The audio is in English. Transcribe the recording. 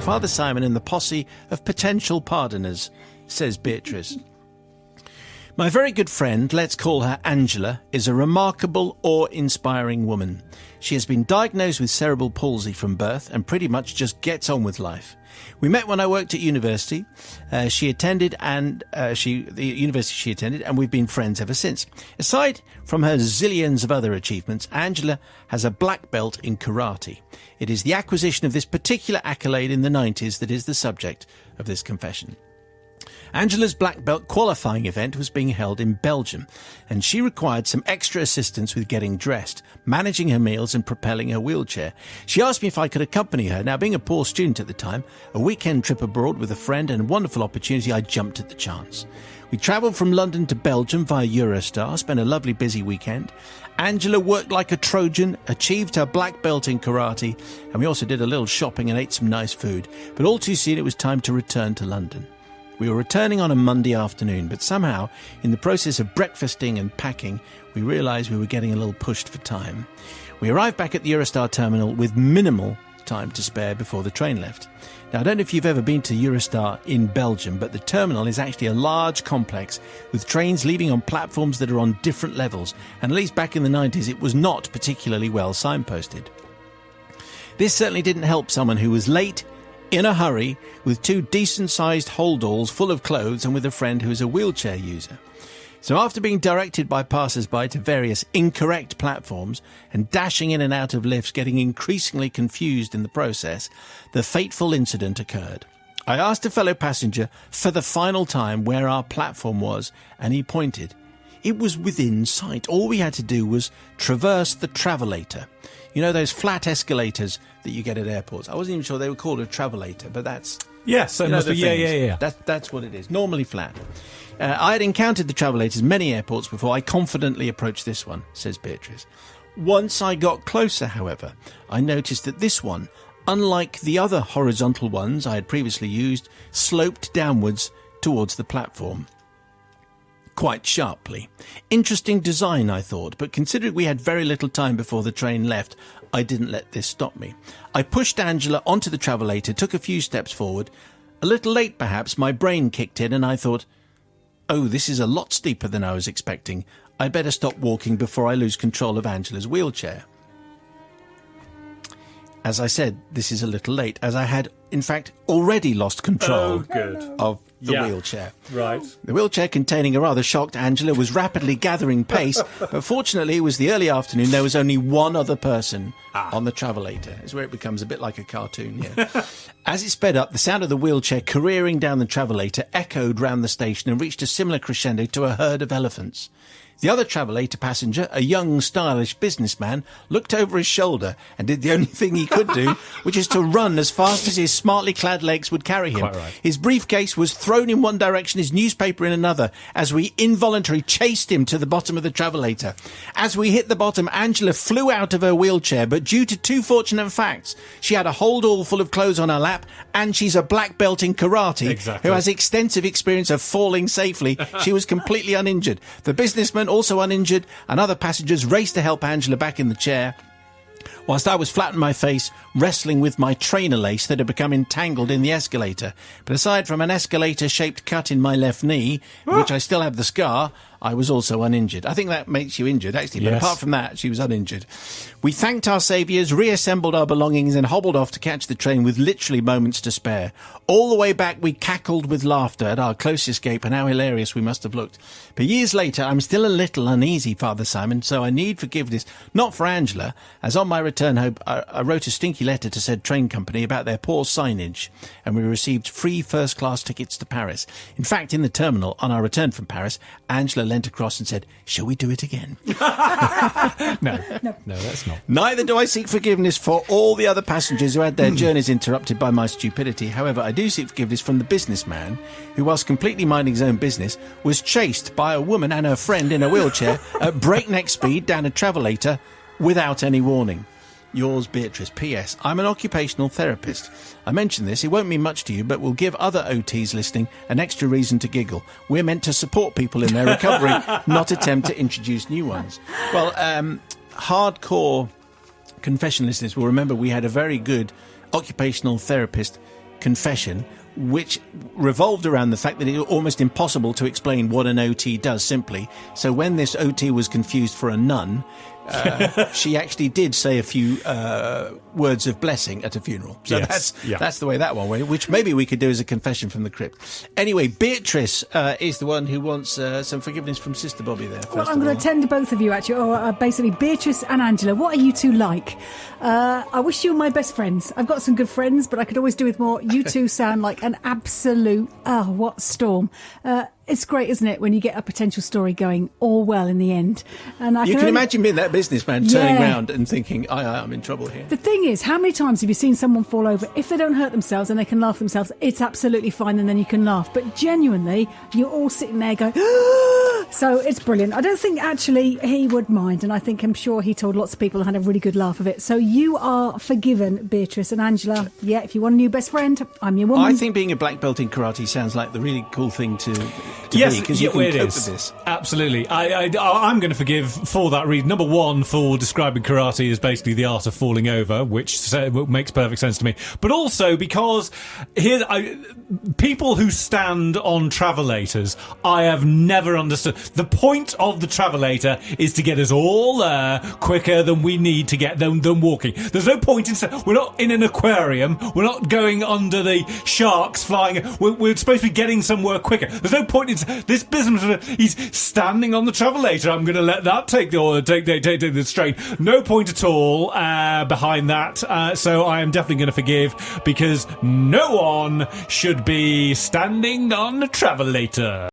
Father Simon and the posse of potential pardoners, says Beatrice. My very good friend, let's call her Angela, is a remarkable, awe-inspiring woman. She has been diagnosed with cerebral palsy from birth and pretty much just gets on with life. We met when I worked at university. The university she attended, and we've been friends ever since. Aside from her zillions of other achievements, Angela has a black belt in karate. It is the acquisition of this particular accolade in the 90s that is the subject of this confession. Angela's black belt qualifying event was being held in Belgium, and she required some extra assistance with getting dressed, managing her meals and propelling her wheelchair. She asked me if I could accompany her. Now, being a poor student at the time, a weekend trip abroad with a friend and a wonderful opportunity, I jumped at the chance. We travelled from London to Belgium via Eurostar, spent a lovely busy weekend. Angela worked like a Trojan, achieved her black belt in karate, and we also did a little shopping and ate some nice food. But all too soon it was time to return to London. We were returning on a Monday afternoon, but somehow, in the process of breakfasting and packing, we realised we were getting a little pushed for time. We arrived back at the Eurostar terminal with minimal time to spare before the train left. Now, I don't know if you've ever been to Eurostar in Belgium, but the terminal is actually a large complex with trains leaving on platforms that are on different levels, and at least back in the 90s it was not particularly well signposted. This certainly didn't help someone who was late, in a hurry, with two decent-sized holdalls full of clothes and with a friend who is a wheelchair user. So after being directed by passers-by to various incorrect platforms and dashing in and out of lifts, getting increasingly confused in the process, the fateful incident occurred. I asked a fellow passenger for the final time where our platform was, and he pointed. It was within sight. All we had to do was traverse the travelator. You know those flat escalators that you get at airports? I wasn't even sure they were called a travelator, but that's... Yes, that must be, yeah. That's what it is, normally flat. I had encountered the travelators many airports before I confidently approached this one, says Beatrice. Once I got closer, however, I noticed that this one, unlike the other horizontal ones I had previously used, sloped downwards towards the platform. Quite sharply. Interesting design, I thought, but considering we had very little time before the train left, I didn't let this stop me. I pushed Angela onto the travelator, took a few steps forward. A little late, perhaps, my brain kicked in and I thought, oh, this is a lot steeper than I was expecting. I better stop walking before I lose control of Angela's wheelchair. As I said, this is a little late, as I had, in fact, already lost control of the wheelchair. Right. The wheelchair, containing a rather shocked Angela, was rapidly gathering pace, but fortunately it was the early afternoon. There was only one other person on the travelator. It's where it becomes a bit like a cartoon here. As it sped up, the sound of the wheelchair careering down the travelator echoed round the station and reached a similar crescendo to a herd of elephants. The other travelator passenger, a young, stylish businessman, looked over his shoulder and did the only thing he could do, which is to run as fast as his smartly clad legs would carry him. Quite right. His briefcase was thrown in one direction, his newspaper in another, as we involuntarily chased him to the bottom of the travelator. As we hit the bottom, Angela flew out of her wheelchair, but due to two fortunate facts, she had a holdall full of clothes on her lap, and she's a black belt in karate, who has extensive experience of falling safely. She was completely uninjured. The businessman, also uninjured, and other passengers raced to help Angela back in the chair, whilst I was flat on my face, wrestling with my trainer lace that had become entangled in the escalator. But aside from an escalator-shaped cut in my left knee, in which I still have the scar, I was also uninjured. I think that makes you injured, actually, but apart from that, she was uninjured. We thanked our saviours, reassembled our belongings, and hobbled off to catch the train with literally moments to spare. All the way back, we cackled with laughter at our close escape and how hilarious we must have looked. But years later, I'm still a little uneasy, Father Simon, so I need forgiveness, not for Angela, as on my return home, I wrote a stinky letter to said train company about their poor signage, and we received free first-class tickets to Paris. In fact, in the terminal, on our return from Paris, Angela leant across and said, "Shall we do it again?" No, that's not. Neither do I seek forgiveness for all the other passengers who had their journeys interrupted by my stupidity. However, I do seek forgiveness from the businessman who, whilst completely minding his own business, was chased by a woman and her friend in a wheelchair at breakneck speed down a travelator without any warning. Yours, Beatrice. P.S. I'm an occupational therapist. I mention this, it won't mean much to you, but will give other OTs listening an extra reason to giggle. We're meant to support people in their recovery, not attempt to introduce new ones. Well, hardcore confession listeners will remember we had a very good occupational therapist confession, which revolved around the fact that it was almost impossible to explain what an OT does simply. So when this OT was confused for a nun, she actually did say a few words of blessing at a funeral. So that's the way that one went, which maybe we could do as a confession from the crypt. Anyway, Beatrice is the one who wants some forgiveness from Sister Bobby there. Well, I'm going to attend to both of you, actually. Basically, Beatrice and Angela, what are you two like? I wish you were my best friends. I've got some good friends, but I could always do with more. You two sound like an absolute, what storm. It's great, isn't it, when you get a potential story going all well in the end. And you can imagine being that businessman turning around and thinking, I'm in trouble here. The thing is, how many times have you seen someone fall over? If they don't hurt themselves and they can laugh themselves, it's absolutely fine, and then you can laugh. But genuinely, you're all sitting there going, so it's brilliant. I don't think actually he would mind, and I'm sure he told lots of people and had a really good laugh of it. So you are forgiven, Beatrice and Angela. Yeah, if you want a new best friend, I'm your woman. I think being a black belt in karate sounds like the really cool thing to be, because you can cope with this. Absolutely. I'm going to forgive for that reason. Number one, for describing karate as basically the art of falling over, which makes perfect sense to me. But also because people who stand on travelators, I have never understood. The point of the travelator is to get us all there quicker than we need to get them walking. There's no point in... We're not in an aquarium. We're not going under the sharks flying. We're supposed to be getting somewhere quicker. There's no point in... This business, he's standing on the travelator. I'm going to let that take the strain. No point at all behind that. So I am definitely going to forgive, because no one should be standing on the travelator.